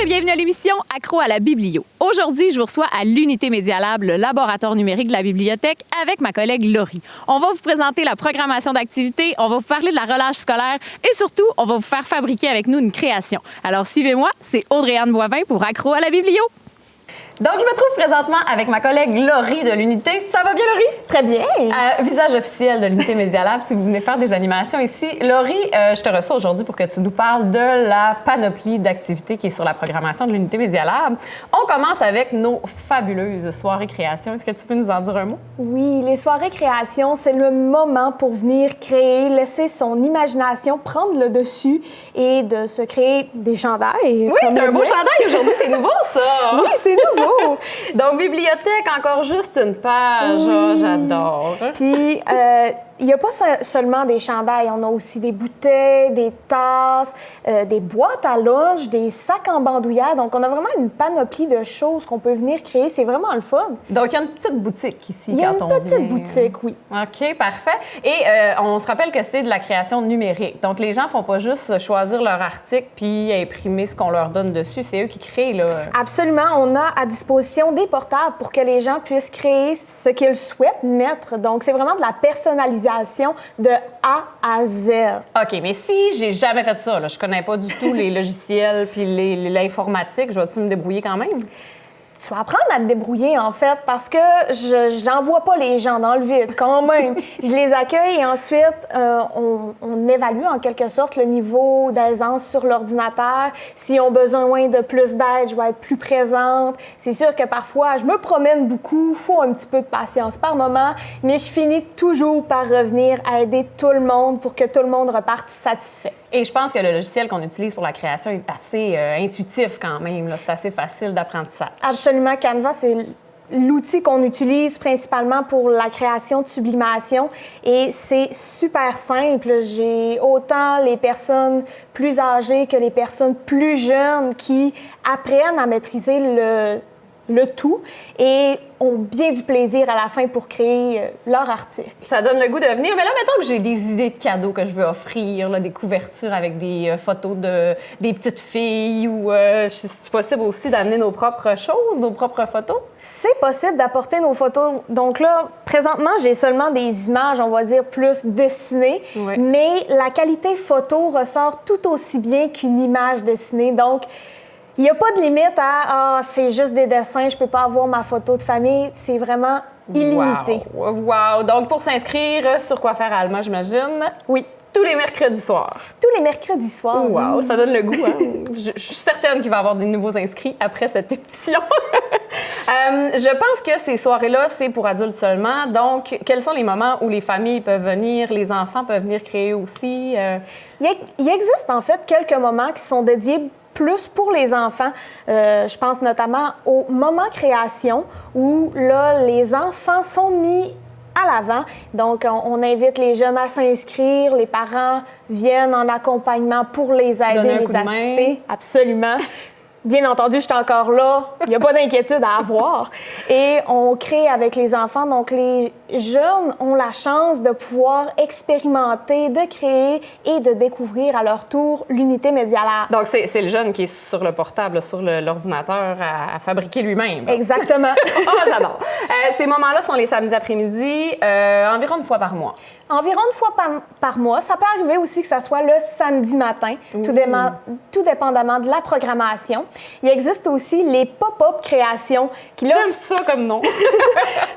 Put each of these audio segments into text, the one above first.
bienvenue à l'émission Accro à la Biblio. Aujourd'hui, je vous reçois à l'Unité Média Lab, le laboratoire numérique de la bibliothèque, avec ma collègue Laurie. On va vous présenter la programmation d'activités, on va vous parler de la relâche scolaire et surtout, on va vous faire fabriquer avec nous une création. Alors suivez-moi, c'est Audrey-Anne Boivin pour Accro à la Biblio. Donc, je me trouve présentement avec ma collègue Laurie de l'Unité. Ça va bien, Laurie? Très bien. Visage officiel de l'Unité Média Lab, si vous venez faire des animations ici. Laurie, je te reçois aujourd'hui pour que tu nous parles de la panoplie d'activités qui est sur la programmation de l'Unité Média Lab. On commence avec nos fabuleuses soirées création. Est-ce que tu peux nous en dire un mot? Oui, les soirées création, c'est le moment pour venir créer, laisser son imagination prendre le dessus et de se créer des chandails. Oui, t'as un beau chandail aujourd'hui, c'est nouveau, ça! Oui, c'est nouveau! Donc, bibliothèque, encore juste une page. Oui. Oh, j'adore. Puis, il n'y a pas seulement des chandails, on a aussi des bouteilles, des tasses, des boîtes à lunch, des sacs en bandoulière. Donc, on a vraiment une panoplie de choses qu'on peut venir créer. C'est vraiment le fun. Donc, il y a une petite boutique ici Il y a quand une on petite vient. boutique, oui. OK, parfait. Et on se rappelle que c'est de la création numérique. Donc, les gens ne font pas juste choisir leur article puis imprimer ce qu'on leur donne dessus. C'est eux qui créent, là. Absolument. On a à disposition des portables pour que les gens puissent créer ce qu'ils souhaitent mettre. Donc, c'est vraiment de la personnalisation de A à Z. OK, mais si j'ai jamais fait ça, là, je connais pas du tout les logiciels puis l'informatique, je vais-tu me débrouiller quand même? Tu vas apprendre à te débrouiller, en fait, parce que je n'envoie pas les gens dans le vide, quand même. Je les accueille et ensuite, on évalue en quelque sorte le niveau d'aisance sur l'ordinateur. S'ils ont besoin de plus d'aide, je vais être plus présente. C'est sûr que parfois, je me promène beaucoup, il faut un petit peu de patience par moment, mais je finis toujours par revenir à aider tout le monde pour que tout le monde reparte satisfait. Et je pense que le logiciel qu'on utilise pour la création est assez intuitif quand même. C'est assez facile d'apprentissage. Absolument. Canva, c'est l'outil qu'on utilise principalement pour la création de sublimation et c'est super simple. J'ai autant les personnes plus âgées que les personnes plus jeunes qui apprennent à maîtriser le tout et ont bien du plaisir à la fin pour créer leur article. Ça donne le goût de venir. Mais là, mettons que j'ai des idées de cadeaux que je veux offrir, là, des couvertures avec des photos des petites filles ou c'est possible aussi d'amener nos propres choses, nos propres photos? C'est possible d'apporter nos photos. Donc là, présentement, j'ai seulement des images, on va dire, plus dessinées, oui. Mais la qualité photo ressort tout aussi bien qu'une image dessinée. Donc, il n'y a pas de limite à « c'est juste des dessins, je peux pas avoir ma photo de famille ». C'est vraiment illimité. Wow! Donc, pour s'inscrire sur Quoi faire à Alma, j'imagine? Oui. Tous les mercredis soirs. Tous les mercredis soirs. Wow! Oui. Ça donne le goût, hein? Je suis certaine qu'il va y avoir des nouveaux inscrits après cette émission. Je pense que ces soirées-là, c'est pour adultes seulement. Donc, quels sont les moments où les familles peuvent venir, les enfants peuvent venir créer aussi? Il existe en fait quelques moments qui sont dédiés plus pour les enfants. Je pense notamment au moment création où là, les enfants sont mis à l'avant. Donc, on invite les jeunes à s'inscrire. Les parents viennent en accompagnement pour les aider, donner un les coup de assister. main. Absolument. Bien entendu, je suis encore là. Il n'y a pas d'inquiétude à avoir. Et on crée avec les enfants. Donc, les jeunes ont la chance de pouvoir expérimenter, de créer et de découvrir à leur tour l'unité Média Lab. Donc, c'est le jeune qui est sur le portable, sur l'ordinateur, à fabriquer lui-même. Exactement. Oh, j'adore. Ces moments-là sont les samedis après-midi, environ une fois par mois. Environ une fois par mois. Ça peut arriver aussi que ça soit le samedi matin, tout dépendamment de la programmation. Il existe aussi les pop-up créations. J'aime ça comme nom.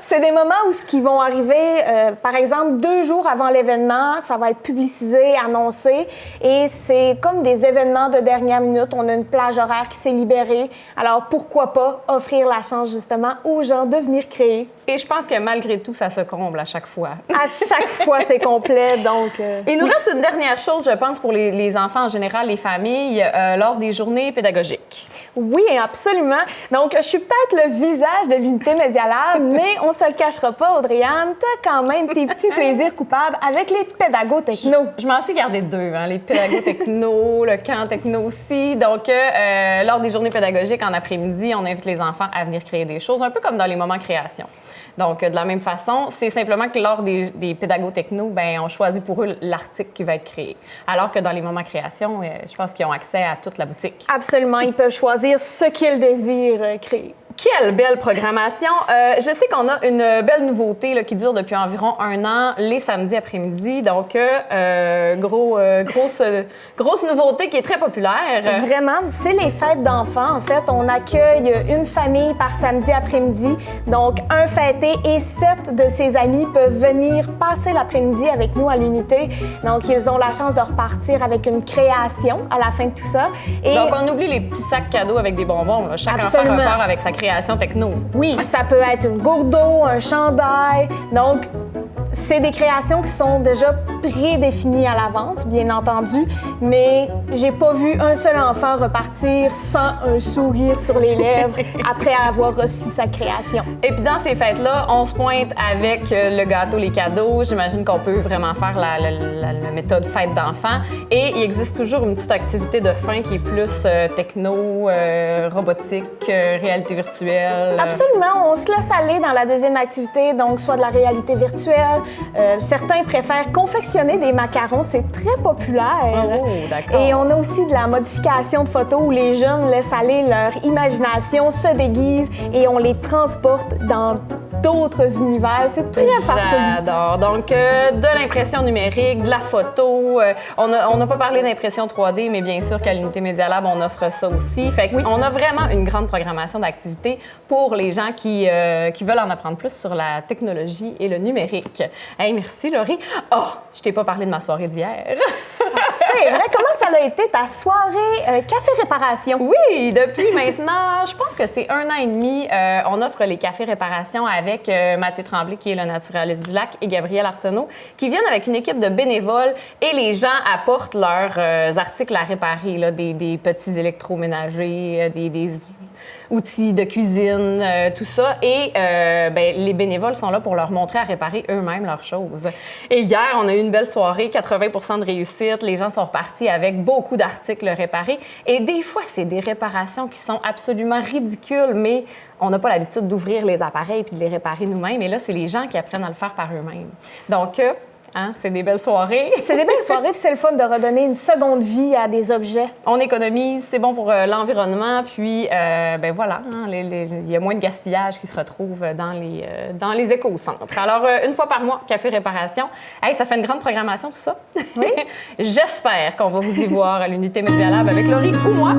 C'est des moments où ce qui vont arriver, par exemple, 2 jours avant l'événement, ça va être publicisé, annoncé, et c'est comme des événements de dernière minute. On a une plage horaire qui s'est libérée. Alors, pourquoi pas offrir la chance, justement, aux gens de venir créer. Et je pense que malgré tout, ça se comble à chaque fois. À chaque fois, c'est complet, donc... Il nous reste une dernière chose, je pense, pour les enfants en général, les familles, lors des journées pédagogiques. Oui, absolument. Donc, je suis peut-être le visage de l'unité Média Lab, mais on se le cachera pas, Audrey-Anne, t'as quand même tes petits plaisirs coupables avec les pédagogues techno. Je m'en suis gardé 2, hein, les pédagogues techno, le camp techno aussi. Donc, lors des journées pédagogiques en après-midi, on invite les enfants à venir créer des choses, un peu comme dans les moments création. Donc, de la même façon, c'est simplement que lors des pédago-techno, ben, on choisit pour eux l'article qui va être créé. Alors que dans les moments création, je pense qu'ils ont accès à toute la boutique. Absolument, ils peuvent choisir ce qu'ils désirent créer. Quelle belle programmation! Je sais qu'on a une belle nouveauté là, qui dure depuis environ 1 an, les samedis après-midi. Donc, grosse nouveauté qui est très populaire. Vraiment, c'est les fêtes d'enfants. En fait, on accueille une famille par samedi après-midi. Donc, un fêté et 7 de ses amis peuvent venir passer l'après-midi avec nous à l'unité. Donc, ils ont la chance de repartir avec une création à la fin de tout ça. Et donc, on oublie les petits sacs cadeaux avec des bonbons. Là. Chaque enfant repart avec sa création techno. Oui, ça peut être une gourde d'eau, un chandail. Donc, c'est des créations qui sont déjà prédéfinies à l'avance, bien entendu, mais j'ai pas vu un seul enfant repartir sans un sourire sur les lèvres après avoir reçu sa création. Et puis dans ces fêtes-là, on se pointe avec le gâteau, les cadeaux. J'imagine qu'on peut vraiment faire la méthode fête d'enfants. Et il existe toujours une petite activité de fin qui est plus techno, robotique, réalité virtuelle. Absolument. On se laisse aller dans la deuxième activité, donc soit de la réalité virtuelle. Certains préfèrent confectionner des macarons, c'est très populaire. Oh, d'accord. Et on a aussi de la modification de photos où les jeunes laissent aller leur imagination, se déguisent et on les transporte dans d'autres univers. C'est très farfelu. J'adore. Donc, de l'impression numérique, de la photo. On n'a pas parlé d'impression 3D, mais bien sûr qu'à l'Unité Média Lab, on offre ça aussi. Fait qu'on a vraiment une grande programmation d'activités pour les gens qui veulent en apprendre plus sur la technologie et le numérique. Hey, merci, Laurie. Oh, je t'ai pas parlé de ma soirée d'hier. C'est vrai. Comment ça a été ta soirée café réparation? Oui, depuis maintenant, je pense que c'est 1 an et demi, on offre les cafés réparation avec Mathieu Tremblay, qui est le naturaliste du lac, et Gabriel Arsenault, qui viennent avec une équipe de bénévoles et les gens apportent leurs articles à réparer, là, des petits électroménagers, des outils de cuisine, tout ça. Et les bénévoles sont là pour leur montrer à réparer eux-mêmes leurs choses. Et hier, on a eu une belle soirée, 80 de réussite. Les gens sont repartis avec beaucoup d'articles réparés. Et des fois, c'est des réparations qui sont absolument ridicules, mais on n'a pas l'habitude d'ouvrir les appareils puis de les réparer nous-mêmes. Et là, c'est les gens qui apprennent à le faire par eux-mêmes. Donc, c'est des belles soirées. C'est des belles soirées, puis c'est le fun de redonner une seconde vie à des objets. On économise, c'est bon pour l'environnement, puis voilà, il y a moins de gaspillage qui se retrouve dans les éco-centres. Alors, une fois par mois, café réparation. Hey, ça fait une grande programmation, tout ça. Oui. J'espère qu'on va vous y voir à l'Unité Média Lab avec Laurie ou moi.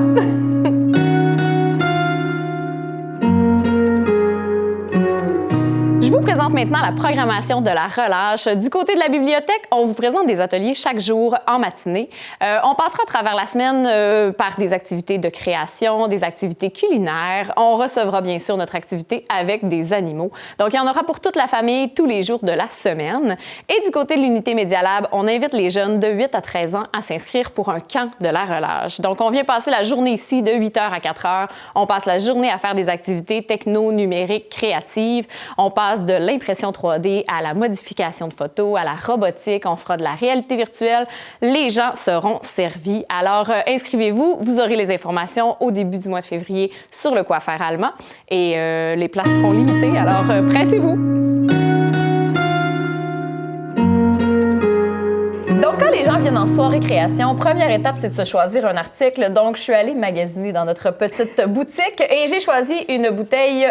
Je vous présente maintenant la programmation de la relâche. Du côté de la bibliothèque, on vous présente des ateliers chaque jour en matinée. On passera à travers la semaine par des activités de création, des activités culinaires. On recevra bien sûr notre activité avec des animaux. Donc, il y en aura pour toute la famille tous les jours de la semaine. Et du côté de l'Unité Média Lab, on invite les jeunes de 8 à 13 ans à s'inscrire pour un camp de la relâche. Donc, on vient passer la journée ici de 8 h à 4 h. On passe la journée à faire des activités techno, numériques, créatives. On passe de l'impression 3D à la modification de photos, à la robotique. On fera de la réalité virtuelle. Les gens seront servis. Alors, inscrivez-vous. Vous aurez les informations au début du mois de février sur le coiffeur allemand. Et les places seront limitées. Alors, pressez-vous. Donc, quand les gens viennent en soirée création, première étape, c'est de se choisir un article. Donc, je suis allée magasiner dans notre petite boutique et j'ai choisi une bouteille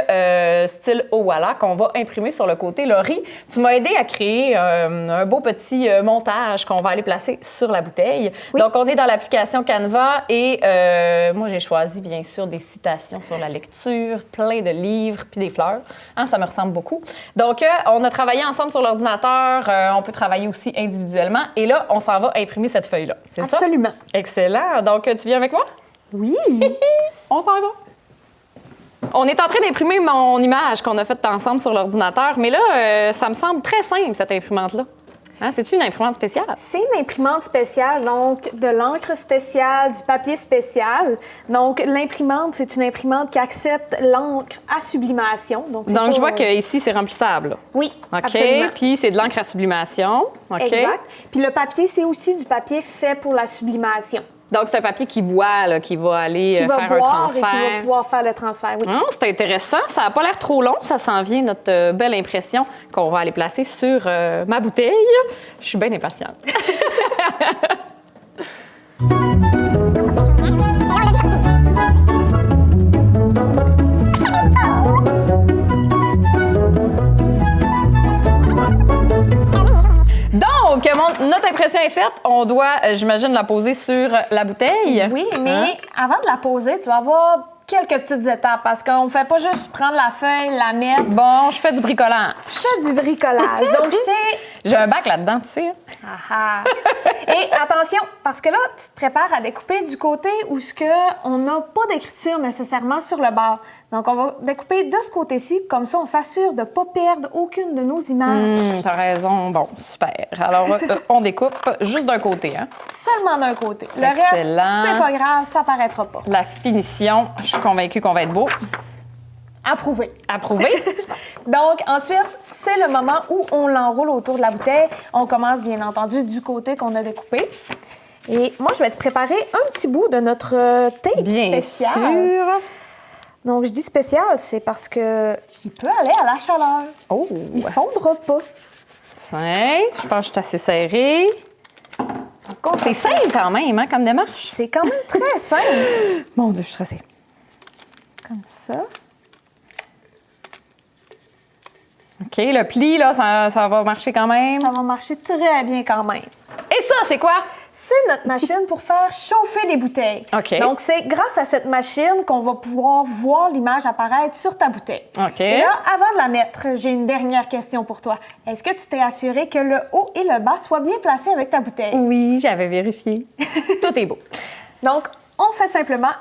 style Owala qu'on va imprimer sur le côté. Laurie, tu m'as aidé à créer un beau petit montage qu'on va aller placer sur la bouteille. Oui. Donc, on est dans l'application Canva et moi, j'ai choisi, bien sûr, des citations sur la lecture, plein de livres puis des fleurs. Hein, ça me ressemble beaucoup. Donc, on a travaillé ensemble sur l'ordinateur. On peut travailler aussi individuellement. Et là, on s'en va imprimer cette feuille-là. C'est ça? Absolument. Excellent. Donc, tu viens avec moi? Oui. On s'en va. On est en train d'imprimer mon image qu'on a faite ensemble sur l'ordinateur, mais là, ça me semble très simple, cette imprimante-là. Hein, c'est-tu une imprimante spéciale? C'est une imprimante spéciale, donc de l'encre spéciale, du papier spécial. Donc, l'imprimante, c'est une imprimante qui accepte l'encre à sublimation. Donc je vois qu'ici, c'est remplissable. Là. Oui, OK. Absolument. Puis, c'est de l'encre à sublimation. OK. Exact. Puis, le papier, c'est aussi du papier fait pour la sublimation. Donc, c'est un papier qui boit, là, qui va aller Qui va faire un boire transfert. et qui va pouvoir faire le transfert, oui. C'est intéressant. Ça n'a pas l'air trop long. Ça s'en vient, notre belle impression qu'on va aller placer sur ma bouteille. Je suis bien impatiente. Donc, notre impression est faite. On doit, j'imagine, la poser sur la bouteille. Oui, mais avant de la poser, tu vas avoir quelques petites étapes parce qu'on ne fait pas juste prendre la feuille, la mettre. Bon, je fais du bricolage. Tu fais du bricolage. Donc, J'ai un bac là-dedans, tu sais. Ah. Et attention, parce que là, tu te prépares à découper du côté où on n'a pas d'écriture nécessairement sur le bord. Donc, on va découper de ce côté-ci. Comme ça, on s'assure de ne pas perdre aucune de nos images. T'as raison. Bon, super. Alors, on découpe juste d'un côté, hein? Seulement d'un côté. Le Excellent. reste, c'est pas grave, ça paraîtra pas. La finition, je suis convaincue qu'on va être beau. Approuvé. Approuvé. Donc, ensuite, c'est le moment où on l'enroule autour de la bouteille. On commence, bien entendu, du côté qu'on a découpé. Et moi, je vais te préparer un petit bout de notre tape spécial. Bien sûr. Donc, je dis spécial, c'est parce que il peut aller à la chaleur. Oh! Il fondra pas. Tiens, je pense que je suis assez serrée. C'est simple quand même, hein, comme démarche. C'est quand même très simple. Mon Dieu, je suis stressée. Comme ça. OK, le pli, là, ça va marcher quand même. Ça va marcher très bien quand même. Et ça, c'est quoi? C'est notre machine pour faire chauffer les bouteilles. OK. Donc, c'est grâce à cette machine qu'on va pouvoir voir l'image apparaître sur ta bouteille. OK. Et là, avant de la mettre, j'ai une dernière question pour toi. Est-ce que tu t'es assuré que le haut et le bas soient bien placés avec ta bouteille? Oui, j'avais vérifié. Tout est beau. Donc, on fait simplement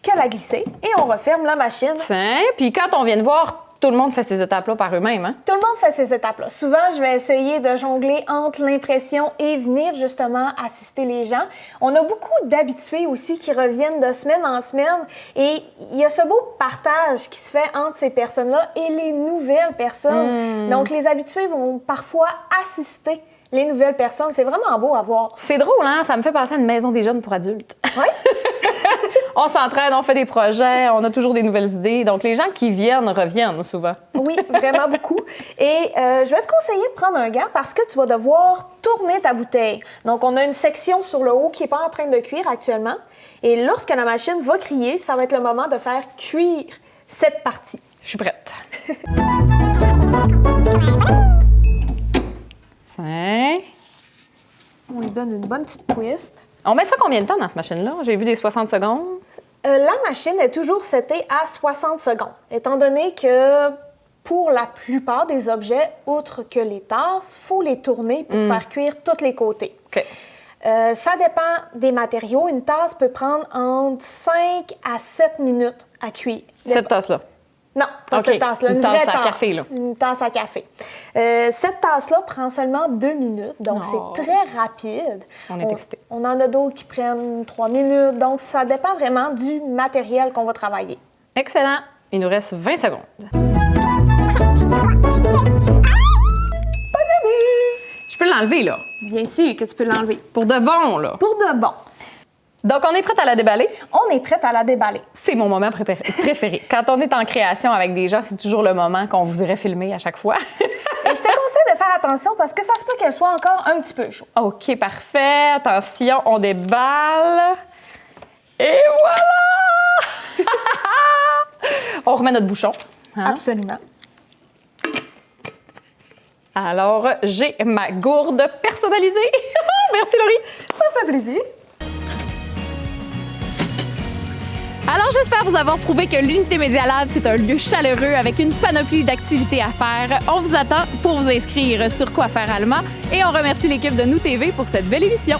que la glisser et on referme la machine. Tiens, puis quand on vient de voir, tout le monde fait ces étapes-là par eux-mêmes, hein? Tout le monde fait ces étapes-là. Souvent, je vais essayer de jongler entre l'impression et venir justement assister les gens. On a beaucoup d'habitués aussi qui reviennent de semaine en semaine et il y a ce beau partage qui se fait entre ces personnes-là et les nouvelles personnes. Donc, les habitués vont parfois assister les nouvelles personnes. C'est vraiment beau à voir. C'est drôle, hein? Ça me fait penser à une maison des jeunes pour adultes. Oui? On s'entraide, on fait des projets, on a toujours des nouvelles idées. Donc, les gens qui viennent reviennent souvent. Oui, vraiment beaucoup. Et je vais te conseiller de prendre un gant parce que tu vas devoir tourner ta bouteille. Donc, on a une section sur le haut qui n'est pas en train de cuire actuellement. Et lorsque la machine va crier, ça va être le moment de faire cuire cette partie. Je suis prête. Tiens. On lui donne une bonne petite twist. On met ça combien de temps dans cette machine-là? J'ai vu des 60 secondes. La machine est toujours setée à 60 secondes, étant donné que pour la plupart des objets, outre que les tasses, il faut les tourner pour faire cuire tous les côtés. OK. Ça dépend des matériaux. Une tasse peut prendre entre 5 à 7 minutes à cuire. Cette tasse-là. Non, pas OK. cette tasse-là. Une vraie tasse à café, là. Une tasse à café. Cette tasse-là prend seulement 2 minutes, donc Oh. c'est très rapide. On est excités. On en a d'autres qui prennent 3 minutes, donc ça dépend vraiment du matériel qu'on va travailler. Excellent. Il nous reste 20 secondes. Je peux l'enlever, là. Bien sûr que tu peux l'enlever. Pour de bon, là. Pour de bon. Donc, on est prête à la déballer. On est prête à la déballer. C'est mon moment préféré. Quand on est en création avec des gens, c'est toujours le moment qu'on voudrait filmer à chaque fois. Et je te conseille de faire attention parce que ça se peut qu'elle soit encore un petit peu chaude. OK, parfait. Attention, on déballe. Et voilà! On remet notre bouchon. Hein? Absolument. Alors, j'ai ma gourde personnalisée. Merci, Laurie. Ça fait plaisir. Alors, j'espère vous avoir prouvé que l'Unité Média Lab, c'est un lieu chaleureux avec une panoplie d'activités à faire. On vous attend pour vous inscrire sur Quoi faire Alma et on remercie l'équipe de Nous TV pour cette belle émission.